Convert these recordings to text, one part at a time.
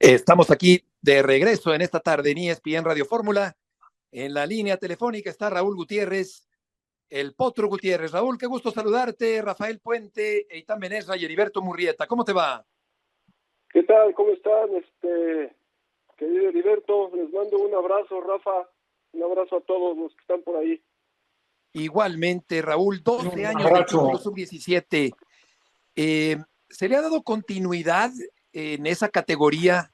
Estamos aquí de regreso en esta tarde en ESPN Radio Fórmula. En la línea telefónica está Raúl Gutiérrez, el Potro Gutiérrez. Raúl, qué gusto saludarte. Rafael Puente, Eitan Benesra y Heriberto Murrieta. ¿Cómo te va? ¿Qué tal? ¿Cómo están? Querido Heriberto, les mando un abrazo, Rafa, un abrazo a todos los que están por ahí. Igualmente, Raúl, 12 años del título sub-17. ¿Se le ha dado continuidad en esa categoría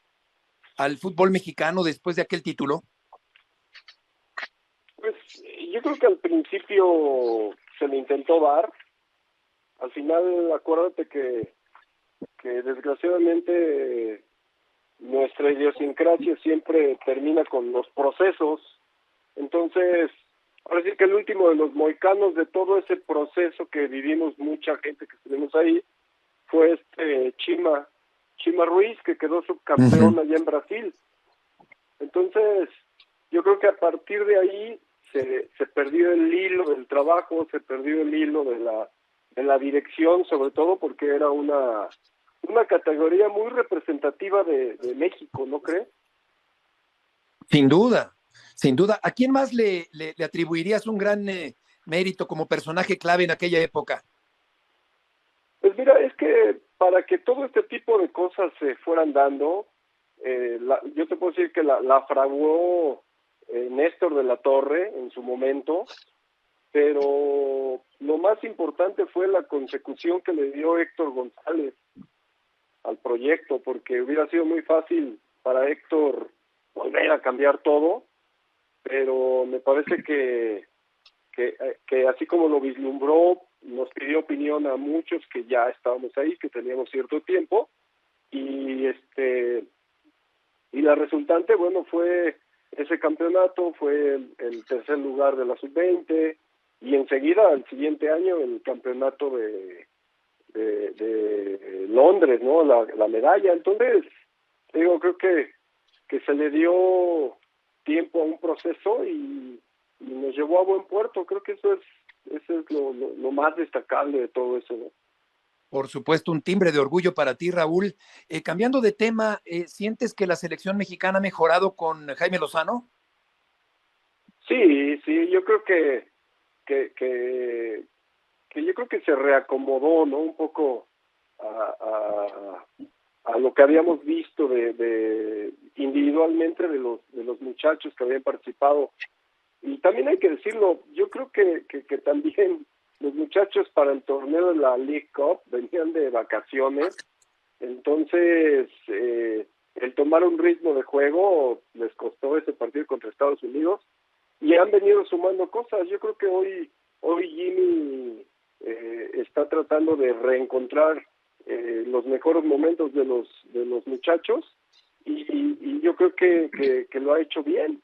al fútbol mexicano después de aquel título? Pues yo creo que al principio se le intentó dar. Al final, acuérdate que desgraciadamente nuestra idiosincrasia siempre termina con los procesos. Entonces, ahora sí que el último de los mohicanos de todo ese proceso que vivimos mucha gente que estuvimos ahí fue Chima Ruiz, que quedó subcampeón allá en Brasil. Entonces, yo creo que a partir de ahí se perdió el hilo del trabajo, se perdió el hilo de la dirección, sobre todo porque era una categoría muy representativa de México, ¿no crees? Sin duda, sin duda. ¿A quién más le atribuirías un gran mérito como personaje clave en aquella época? Pues mira, es que para que todo este tipo de cosas se fueran dando, yo te puedo decir que la fraguó Néstor de la Torre en su momento, pero lo más importante fue la consecución que le dio Héctor González al proyecto, porque hubiera sido muy fácil para Héctor volver a cambiar todo, pero me parece que así como lo vislumbró, nos pidió opinión a muchos que ya estábamos ahí, que teníamos cierto tiempo, y la resultante, bueno, fue ese campeonato, fue el tercer lugar de la sub-20, y enseguida, al siguiente año, el campeonato de Londres, ¿no? La medalla. Entonces, digo, creo que se le dio tiempo a un proceso y nos llevó a buen puerto. Creo que eso es lo más destacable de todo eso, ¿no? Por supuesto, un timbre de orgullo para ti, Raúl. Cambiando de tema, ¿sientes que la selección mexicana ha mejorado con Jaime Lozano? Sí, yo creo que yo creo que se reacomodó, ¿no? Un poco a lo que habíamos visto de individualmente de los muchachos que habían participado. Y también hay que decirlo, yo creo que también los muchachos para el torneo de la League Cup venían de vacaciones, entonces el tomar un ritmo de juego les costó ese partido contra Estados Unidos y han venido sumando cosas. Yo creo que hoy Jimmy está tratando de reencontrar los mejores momentos de los muchachos y yo creo que lo ha hecho bien.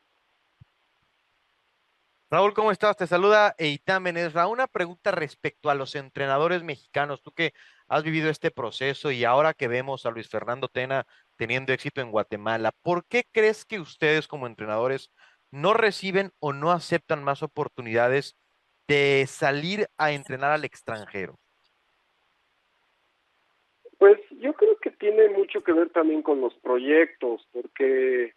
Raúl, ¿cómo estás? Te saluda Eitan Benesra. Una pregunta respecto a los entrenadores mexicanos. Tú que has vivido este proceso y ahora que vemos a Luis Fernando Tena teniendo éxito en Guatemala, ¿por qué crees que ustedes como entrenadores no reciben o no aceptan más oportunidades de salir a entrenar al extranjero? Pues yo creo que tiene mucho que ver también con los proyectos, porque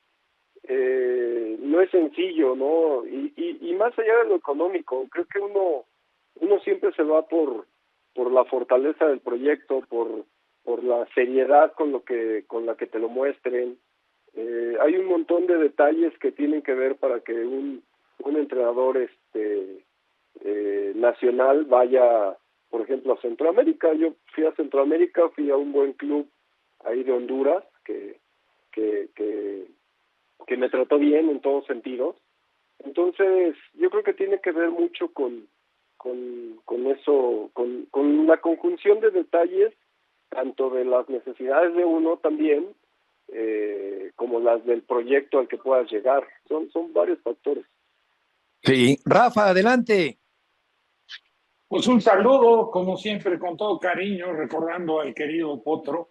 no es sencillo, ¿no? Y más allá de lo económico, creo que uno siempre se va por la fortaleza del proyecto, por la seriedad con la que te lo muestren. Hay un montón de detalles que tienen que ver para que un entrenador nacional vaya, por ejemplo, a Centroamérica. Yo fui a Centroamérica, fui a un buen club ahí de Honduras que me trató bien en todos sentidos. Entonces, yo creo que tiene que ver mucho con eso, con la conjunción de detalles, tanto de las necesidades de uno también, como las del proyecto al que puedas llegar. Son varios factores. Sí. Rafa, adelante. Pues un saludo, como siempre, con todo cariño, recordando al querido Potro,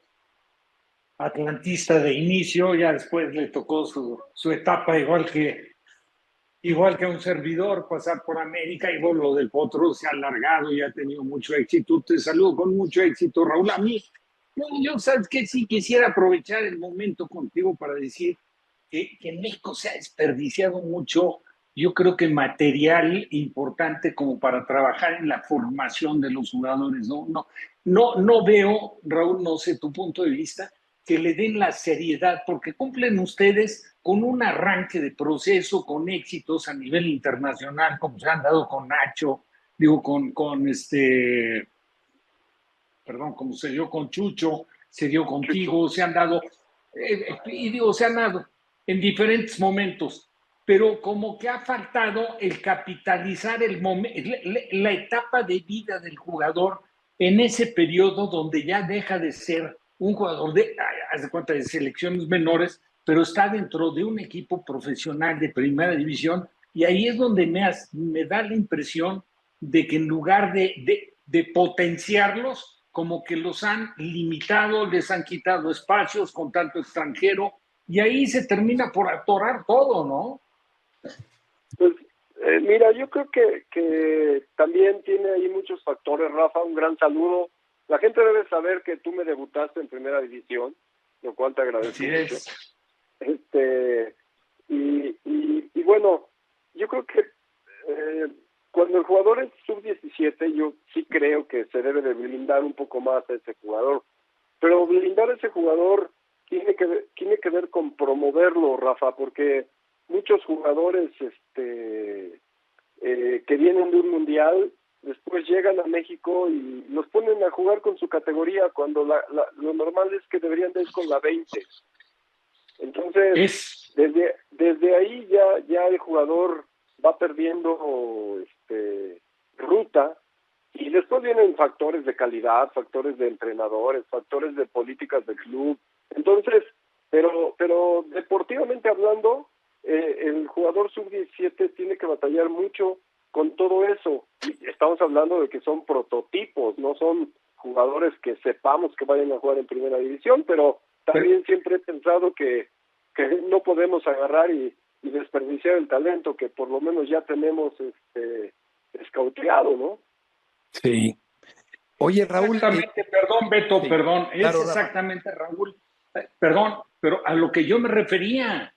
atlantista de inicio, ya después le tocó su etapa igual que a un servidor, pasar por América, y bueno, lo del Potro se ha alargado y ha tenido mucho éxito. Te saludo con mucho éxito, Raúl. A mí No, yo, ¿sabes qué? Sí quisiera aprovechar el momento contigo para decir que en México se ha desperdiciado mucho, yo creo que material importante como para trabajar en la formación de los jugadores, ¿no? No veo, Raúl, no sé tu punto de vista, que le den la seriedad, porque cumplen ustedes con un arranque de proceso, con éxitos a nivel internacional, como se han dado con Nacho, digo, perdón, como se dio con Chucho, se dio Chucho. contigo, se han dado, y digo, se han dado en diferentes momentos, pero como que ha faltado el capitalizar la etapa de vida del jugador en ese periodo donde ya deja de ser un jugador haz de cuenta, de selecciones menores, pero está dentro de un equipo profesional de primera división, y ahí es donde me da la impresión de que en lugar de potenciarlos, como que los han limitado, les han quitado espacios con tanto extranjero, y ahí se termina por atorar todo, ¿no? Pues mira, yo creo que también tiene ahí muchos factores, Rafa. Un gran saludo. La gente debe saber que tú me debutaste en primera división, lo cual te agradezco Así mucho. es. Y bueno, yo creo que cuando el jugador es sub-17, yo sí creo que se debe de blindar un poco más a ese jugador. Pero blindar a ese jugador tiene que ver con promoverlo, Rafa, porque muchos jugadores que vienen de un mundial después llegan a México y los ponen a jugar con su categoría cuando lo normal es que deberían de ir con la 20. Entonces, desde ahí ya el jugador va perdiendo ruta, y después vienen factores de calidad, factores de entrenadores, factores de políticas del club. Entonces, pero deportivamente hablando, el jugador sub-17 tiene que batallar mucho con todo eso. Y estamos hablando de que son prototipos, no son jugadores que sepamos que vayan a jugar en primera división, pero también siempre he pensado que no podemos agarrar y desperdiciar el talento que por lo menos ya tenemos escauteado, ¿no? Sí. Oye, Raúl. Exactamente, perdón, Beto, Sí, perdón, es claro, Rafa. exactamente, Raúl, perdón, pero a lo que yo me refería,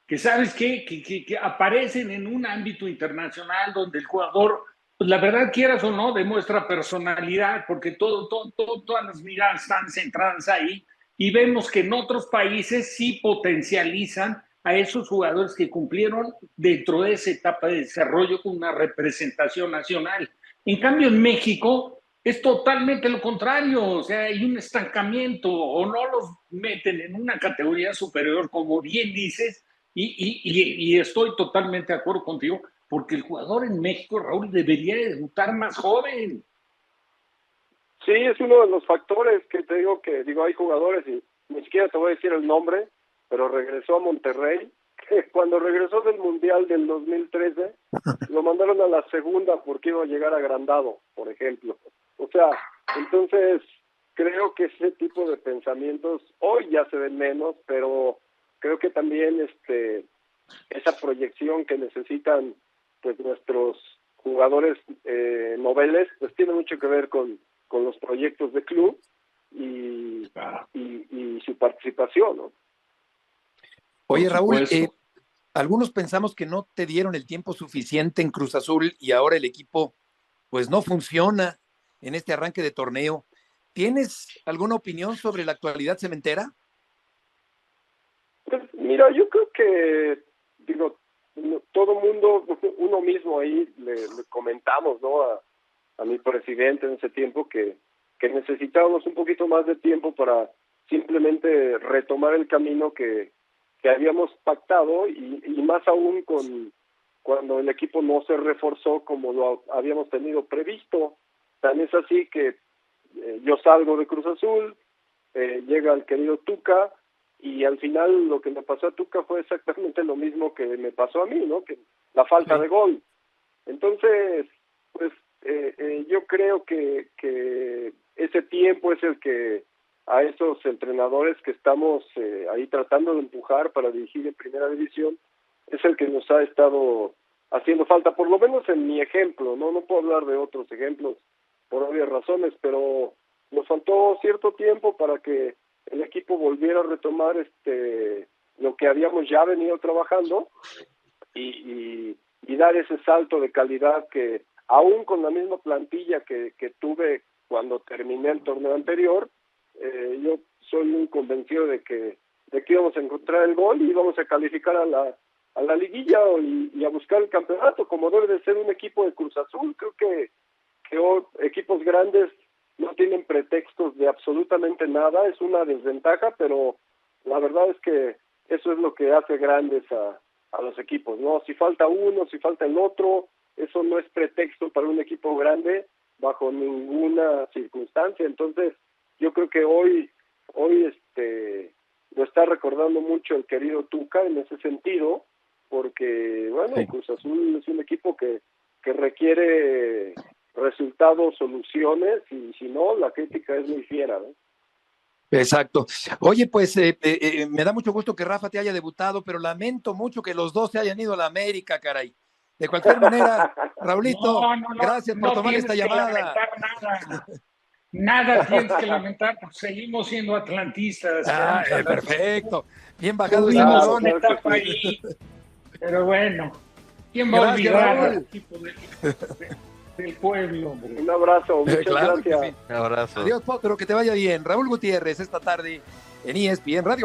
que sabes qué, que aparecen en un ámbito internacional donde el jugador, pues la verdad, quieras o no, demuestra personalidad, porque todas las miradas están centradas ahí, y vemos que en otros países sí potencializan a esos jugadores que cumplieron dentro de esa etapa de desarrollo con una representación nacional. En cambio, en México es totalmente lo contrario, o sea, hay un estancamiento, o no los meten en una categoría superior, como bien dices, y estoy totalmente de acuerdo contigo, porque el jugador en México, Raúl, debería debutar más joven. Sí, es uno de los factores que te digo, hay jugadores, y ni siquiera te voy a decir el nombre, pero regresó a Monterrey, que cuando regresó del Mundial del 2013, lo mandaron a la segunda porque iba a llegar agrandado, por ejemplo. O sea, entonces creo que ese tipo de pensamientos hoy ya se ven menos, pero creo que también esa proyección que necesitan pues nuestros jugadores noveles, pues tiene mucho que ver con los proyectos de club y su participación, ¿no? Oye, Raúl, algunos pensamos que no te dieron el tiempo suficiente en Cruz Azul y ahora el equipo pues no funciona en este arranque de torneo. ¿Tienes alguna opinión sobre la actualidad cementera? Pues mira, yo creo que, todo mundo, uno mismo ahí le comentamos, ¿no? A mi presidente en ese tiempo que necesitábamos un poquito más de tiempo para simplemente retomar el camino que habíamos pactado, y más aún cuando el equipo no se reforzó como lo habíamos tenido previsto. Tan es así que yo salgo de Cruz Azul, llega el querido Tuca, y al final lo que me pasó a Tuca fue exactamente lo mismo que me pasó a mí, ¿no? Que la falta de gol. Entonces, pues yo creo que ese tiempo es el que a esos entrenadores que estamos ahí tratando de empujar para dirigir en primera división, es el que nos ha estado haciendo falta, por lo menos en mi ejemplo, no puedo hablar de otros ejemplos por obvias razones, pero nos faltó cierto tiempo para que el equipo volviera a retomar lo que habíamos ya venido trabajando y dar ese salto de calidad que aún con la misma plantilla que tuve cuando terminé el torneo anterior, yo soy muy convencido de que íbamos a encontrar el gol y íbamos a calificar a la liguilla y a buscar el campeonato, como debe de ser un equipo de Cruz Azul. Creo que equipos grandes no tienen pretextos de absolutamente nada, es una desventaja, pero la verdad es que eso es lo que hace grandes a los equipos, ¿no? Si falta uno, si falta el otro, eso no es pretexto para un equipo grande bajo ninguna circunstancia. Entonces, yo creo que hoy lo está recordando mucho el querido Tuca en ese sentido, porque, bueno, sí, Cruz Azul es un equipo que requiere resultados, soluciones, y si no, la crítica es muy fiera, ¿no? Exacto. Oye, pues me da mucho gusto que Rafa te haya debutado, pero lamento mucho que los dos se hayan ido a la América, caray. De cualquier manera, Raulito, gracias por tomar esta llamada. Nada tienes que lamentar, porque seguimos siendo atlantistas. Perfecto. Bien bajado ese balón. Pero bueno, ¿quién va a olvidar al equipo del pueblo, hombre? Un abrazo, muchas gracias. Sí. Un abrazo. Adiós, Potro, que te vaya bien. Raúl Gutiérrez, esta tarde en ESPN Radio.